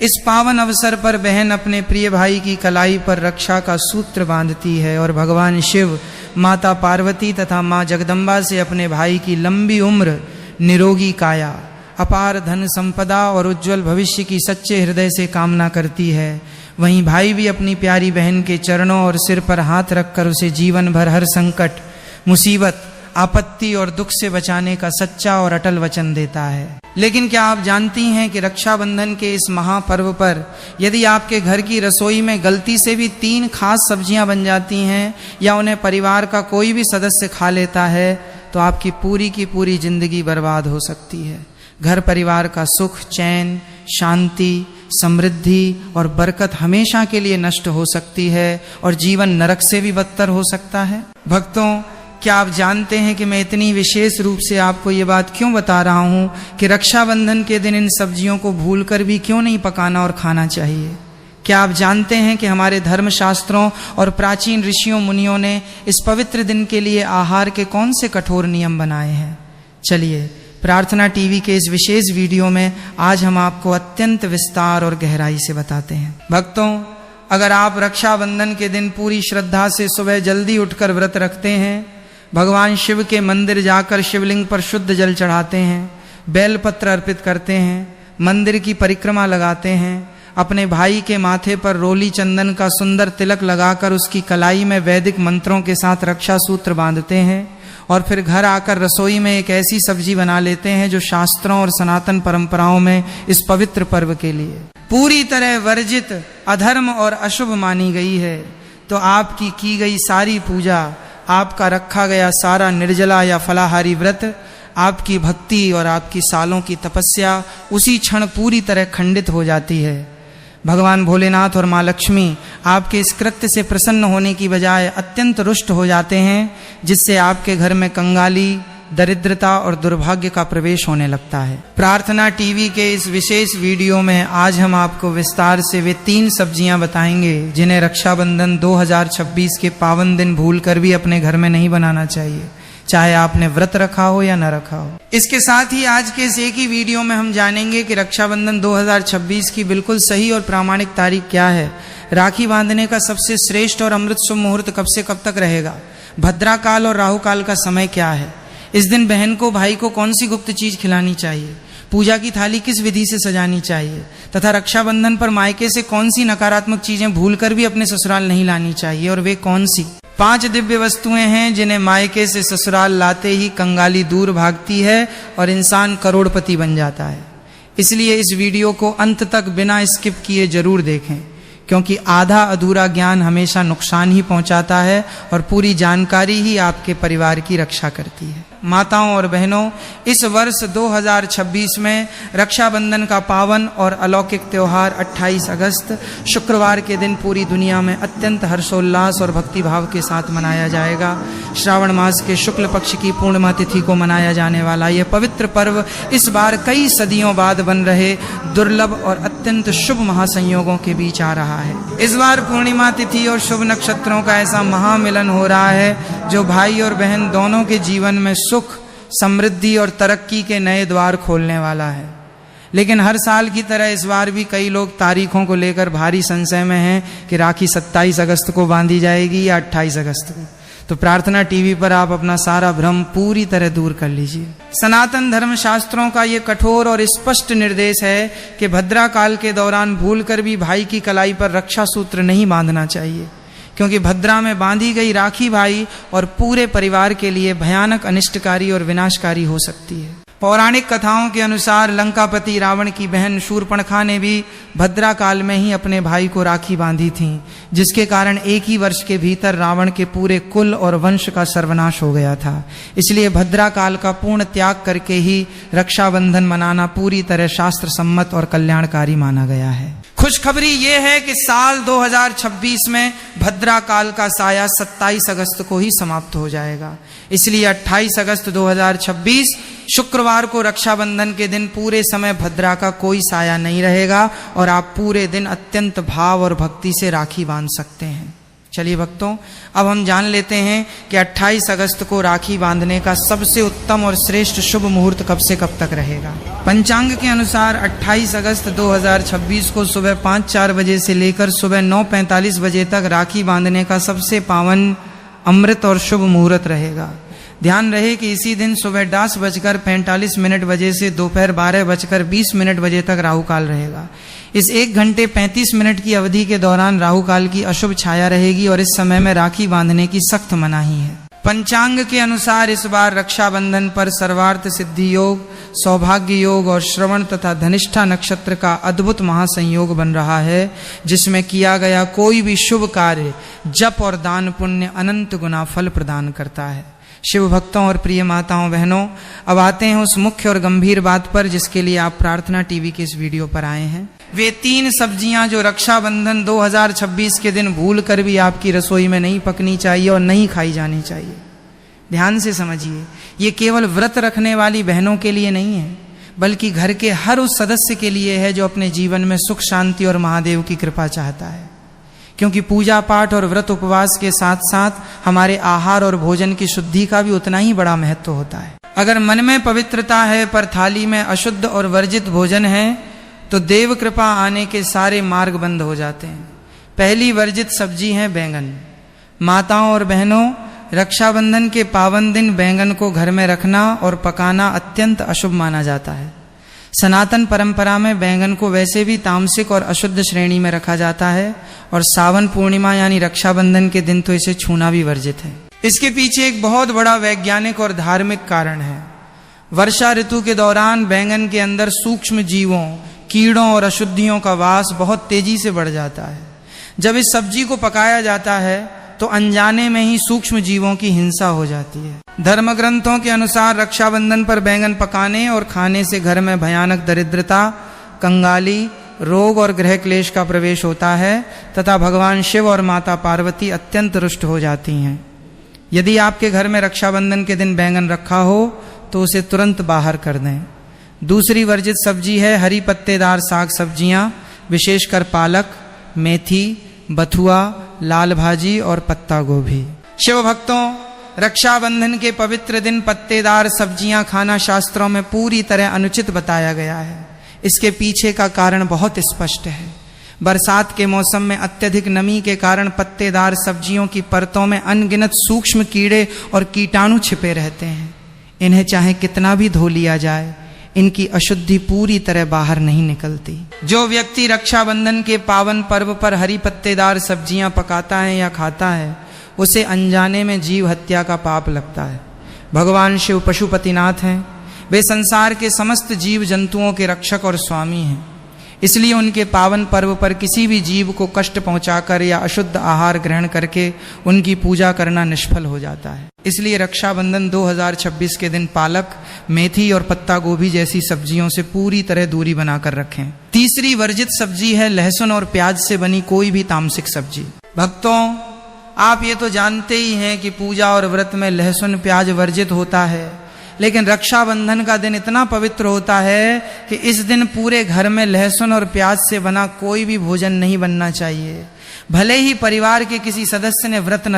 इस पावन अवसर पर बहन अपने प्रिय भाई की कलाई पर रक्षा का सूत्र बांधती है और भगवान शिव, माता पार्वती तथा माँ जगदम्बा से अपने भाई की लंबी उम्र, निरोगी काया, अपार धन संपदा और उज्जवल भविष्य की सच्चे हृदय से कामना करती है। वहीं भाई भी अपनी प्यारी बहन के चरणों और सिर पर हाथ रखकर उसे जीवन भर हर संकट, मुसीबत, आपत्ति और दुख से बचाने का सच्चा और अटल वचन देता है। लेकिन क्या आप जानती हैं कि रक्षाबंधन के इस महापर्व पर यदि आपके घर की रसोई में गलती से भी 3 खास सब्जियां बन जाती हैं या उन्हें परिवार का कोई भी सदस्य खा लेता है तो आपकी पूरी की पूरी जिंदगी बर्बाद हो सकती है। घर परिवार का सुख, चैन, शांति, समृद्धि और बरकत हमेशा के लिए नष्ट हो सकती है और जीवन नरक से भी बदतर हो सकता है। भक्तों, क्या आप जानते हैं कि मैं इतनी विशेष रूप से आपको ये बात क्यों बता रहा हूँ कि रक्षाबंधन के दिन इन सब्जियों को भूलकर भी क्यों नहीं पकाना और खाना चाहिए? क्या आप जानते हैं कि हमारे धर्मशास्त्रों और प्राचीन ऋषियों मुनियों ने इस पवित्र दिन के लिए आहार के कौन से कठोर नियम बनाए हैं? चलिए, प्रार्थना टीवी के इस विशेष वीडियो में आज हम आपको अत्यंत विस्तार और गहराई से बताते हैं। भक्तों, अगर आप रक्षाबंधन के दिन पूरी श्रद्धा से सुबह जल्दी उठकर व्रत रखते हैं, भगवान शिव के मंदिर जाकर शिवलिंग पर शुद्ध जल चढ़ाते हैं, बेलपत्र अर्पित करते हैं, मंदिर की परिक्रमा लगाते हैं, अपने भाई के माथे पर रोली चंदन का सुंदर तिलक लगाकर उसकी कलाई में वैदिक मंत्रों के साथ रक्षा सूत्र बांधते हैं और फिर घर आकर रसोई में एक ऐसी सब्जी बना लेते हैं जो शास्त्रों और सनातन परंपराओं में इस पवित्र पर्व के लिए पूरी तरह वर्जित, अधर्म और अशुभ मानी गई है, तो आपकी की गई सारी पूजा, आपका रखा गया सारा निर्जला या फलाहारी व्रत, आपकी भक्ति और आपकी सालों की तपस्या उसी क्षण पूरी तरह खंडित हो जाती है। भगवान भोलेनाथ और माँ लक्ष्मी आपके इस कृत्य से प्रसन्न होने की बजाय अत्यंत रुष्ट हो जाते हैं, जिससे आपके घर में कंगाली, दरिद्रता और दुर्भाग्य का प्रवेश होने लगता है। प्रार्थना टीवी के इस विशेष वीडियो में आज हम आपको विस्तार से वे 3 सब्जियां बताएंगे जिन्हें रक्षाबंधन 2026 के पावन दिन भूलकर भी अपने घर में नहीं बनाना चाहिए, चाहे आपने व्रत रखा हो या न रखा हो। इसके साथ ही आज के इस एक ही वीडियो में हम जानेंगे कि रक्षाबंधन 2026 की बिल्कुल सही और प्रामाणिक तारीख क्या है, राखी बांधने का सबसे श्रेष्ठ और अमृत शुभ मुहूर्त कब से कब तक रहेगा, भद्रा काल और राहु काल का समय क्या है, इस दिन बहन को भाई को कौन सी गुप्त चीज खिलानी चाहिए, पूजा की थाली किस विधि से सजानी चाहिए तथा रक्षाबंधन पर मायके से कौन सी नकारात्मक चीजें भूलकर भी अपने ससुराल नहीं लानी चाहिए और वे कौन सी 5 दिव्य वस्तुएं हैं जिन्हें मायके से ससुराल लाते ही कंगाली दूर भागती है और इंसान करोड़पति बन जाता है। इसलिए इस वीडियो को अंत तक बिना स्किप किए जरूर देखें, क्योंकि आधा अधूरा ज्ञान हमेशा नुकसान ही पहुंचाता है और पूरी जानकारी ही आपके परिवार की रक्षा करती है। माताओं और बहनों, इस वर्ष 2026 में रक्षाबंधन का पावन और अलौकिक त्योहार 28 अगस्त शुक्रवार के दिन पूरी दुनिया में अत्यंत हर्षोल्लास और भक्तिभाव के साथ मनाया जाएगा। श्रावण मास के शुक्ल पक्ष की पूर्णिमा तिथि को मनाया जाने वाला यह पवित्र पर्व इस बार कई सदियों बाद बन रहे दुर्लभ और अत्यंत शुभ महासंयोगों के बीच आ रहा है। इस बार पूर्णिमा तिथि और शुभ नक्षत्रों का ऐसा महामिलन हो रहा है जो भाई और बहन दोनों के जीवन में सुख, समृद्धि और तरक्की के नए द्वार खोलने वाला है। लेकिन हर साल की तरह इस बार भी कई लोग तारीखों को लेकर भारी संशय में हैं कि राखी 27 अगस्त को बांधी जाएगी या 28 अगस्त को। तो प्रार्थना टीवी पर आप अपना सारा भ्रम पूरी तरह दूर कर लीजिए। सनातन धर्म शास्त्रों का ये कठोर और स्पष्ट निर्देश है कि भद्रा काल के दौरान भूलकर भी भाई की कलाई पर रक्षा सूत्र नहीं बांधना चाहिए, क्योंकि भद्रा में बांधी गई राखी भाई और पूरे परिवार के लिए भयानक अनिष्टकारी और विनाशकारी हो सकती है। पौराणिक कथाओं के अनुसार लंकापति रावण की बहन शूर्पणखा ने भी भद्रा काल में ही अपने भाई को राखी बांधी थी, जिसके कारण एक ही वर्ष के भीतर रावण के पूरे कुल और वंश का सर्वनाश हो गया था। इसलिए भद्रा काल का पूर्ण त्याग करके ही रक्षाबंधन मनाना पूरी तरह शास्त्र सम्मत और कल्याणकारी माना गया है। खुशखबरी ये है कि साल 2026 में भद्रा काल का साया 27 अगस्त को ही समाप्त हो जाएगा। इसलिए 28 अगस्त 2026 शुक्रवार को रक्षाबंधन के दिन पूरे समय भद्रा का कोई साया नहीं रहेगा और आप पूरे दिन अत्यंत भाव और भक्ति से राखी बांध सकते हैं। चलिए भक्तों, अब हम जान लेते हैं कि 28 अगस्त को राखी बांधने का सबसे उत्तम और श्रेष्ठ शुभ मुहूर्त कब से कब तक रहेगा। पंचांग के अनुसार 28 अगस्त 2026 को सुबह 5-4 बजे से लेकर सुबह 9:45 बजे तक राखी बांधने का सबसे पावन, अमृत और शुभ मुहूर्त रहेगा। ध्यान रहे कि इसी दिन सुबह 10:45 बजे से दोपहर 12:20 बजे तक राहु काल रहेगा। इस 1 घंटे 35 मिनट की अवधि के दौरान राहु काल की अशुभ छाया रहेगी और इस समय में राखी बांधने की सख्त मनाही है। पंचांग के अनुसार इस बार रक्षाबंधन पर सर्वार्थ सिद्धि योग, सौभाग्य योग और श्रवण तथा धनिष्ठा नक्षत्र का अद्भुत महासंयोग बन रहा है, जिसमें किया गया कोई भी शुभ कार्य, जप और दान पुण्य अनंत गुना फल प्रदान करता है। शिव भक्तों और प्रिय माताओं बहनों, अब आते हैं उस मुख्य और गंभीर बात पर जिसके लिए आप प्रार्थना टीवी के इस वीडियो पर आए हैं। वे 3 सब्जियां जो रक्षाबंधन 2026 के दिन भूल कर भी आपकी रसोई में नहीं पकनी चाहिए और नहीं खाई जानी चाहिए। ध्यान से समझिए, ये केवल व्रत रखने वाली बहनों के लिए नहीं है, बल्कि घर के हर उस सदस्य के लिए है जो अपने जीवन में सुख शांति और महादेव की कृपा चाहता है। क्योंकि पूजा पाठ और व्रत उपवास के साथ साथ हमारे आहार और भोजन की शुद्धि का भी उतना ही बड़ा महत्व होता है। अगर मन में पवित्रता है पर थाली में अशुद्ध और वर्जित भोजन है तो देव कृपा आने के सारे मार्ग बंद हो जाते हैं। पहली वर्जित सब्जी है बैंगन। माताओं और बहनों, रक्षाबंधन के पावन दिन बैंगन को घर में रखना और पकाना अत्यंत अशुभ माना जाता है। सनातन परंपरा में बैंगन को वैसे भी तामसिक और अशुद्ध श्रेणी में रखा जाता है और सावन पूर्णिमा यानी रक्षाबंधन के दिन तो इसे छूना भी वर्जित है। इसके पीछे एक बहुत बड़ा वैज्ञानिक और धार्मिक कारण है। वर्षा ऋतु के दौरान बैंगन के अंदर सूक्ष्म जीवों, कीड़ों और अशुद्धियों का वास बहुत तेजी से बढ़ जाता है। जब इस सब्जी को पकाया जाता है तो अनजाने में ही सूक्ष्म जीवों की हिंसा हो जाती है। धर्म ग्रंथों के अनुसार रक्षाबंधन पर बैंगन पकाने और खाने से घर में भयानक दरिद्रता, कंगाली, रोग और ग्रह क्लेश का प्रवेश होता है तथा भगवान शिव और माता पार्वती अत्यंत रुष्ट हो जाती हैं। यदि आपके घर में रक्षाबंधन के दिन बैंगन रखा हो तो उसे तुरंत बाहर कर दें। दूसरी वर्जित सब्जी है हरी पत्तेदार साग सब्जियां, विशेषकर पालक, मेथी, बथुआ, लाल भाजी और पत्ता गोभी। शिव भक्तों, रक्षाबंधन के पवित्र दिन पत्तेदार सब्जियां खाना शास्त्रों में पूरी तरह अनुचित बताया गया है। इसके पीछे का कारण बहुत स्पष्ट है। बरसात के मौसम में अत्यधिक नमी के कारण पत्तेदार सब्जियों की परतों में अनगिनत सूक्ष्म कीड़े और कीटाणु छिपे रहते हैं। इन्हें चाहे कितना भी धो लिया जाए, इनकी अशुद्धि पूरी तरह बाहर नहीं निकलती। जो व्यक्ति रक्षाबंधन के पावन पर्व पर हरी पत्तेदार सब्जियां पकाता है या खाता है, उसे अनजाने में जीव हत्या का पाप लगता है। भगवान शिव पशुपतिनाथ हैं। वे संसार के समस्त जीव जंतुओं के रक्षक और स्वामी हैं। इसलिए उनके पावन पर्व पर किसी भी जीव को कष्ट पहुंचाकर या अशुद्ध आहार ग्रहण करके उनकी पूजा करना निष्फल हो जाता है। इसलिए रक्षाबंधन 2026 के दिन पालक, मेथी और पत्ता गोभी जैसी सब्जियों से पूरी तरह दूरी बनाकर रखें। तीसरी वर्जित सब्जी है लहसुन और प्याज से बनी कोई भी तामसिक सब्जी। भक्तों, आप ये तो जानते ही हैं कि पूजा और व्रत में लहसुन प्याज वर्जित होता है, लेकिन रक्षाबंधन का दिन इतना पवित्र होता है कि इस दिन पूरे घर में लहसुन और प्याज से बना कोई भी भोजन नहीं बनना चाहिए। भले ही परिवार के किसी सदस्य ने व्रत न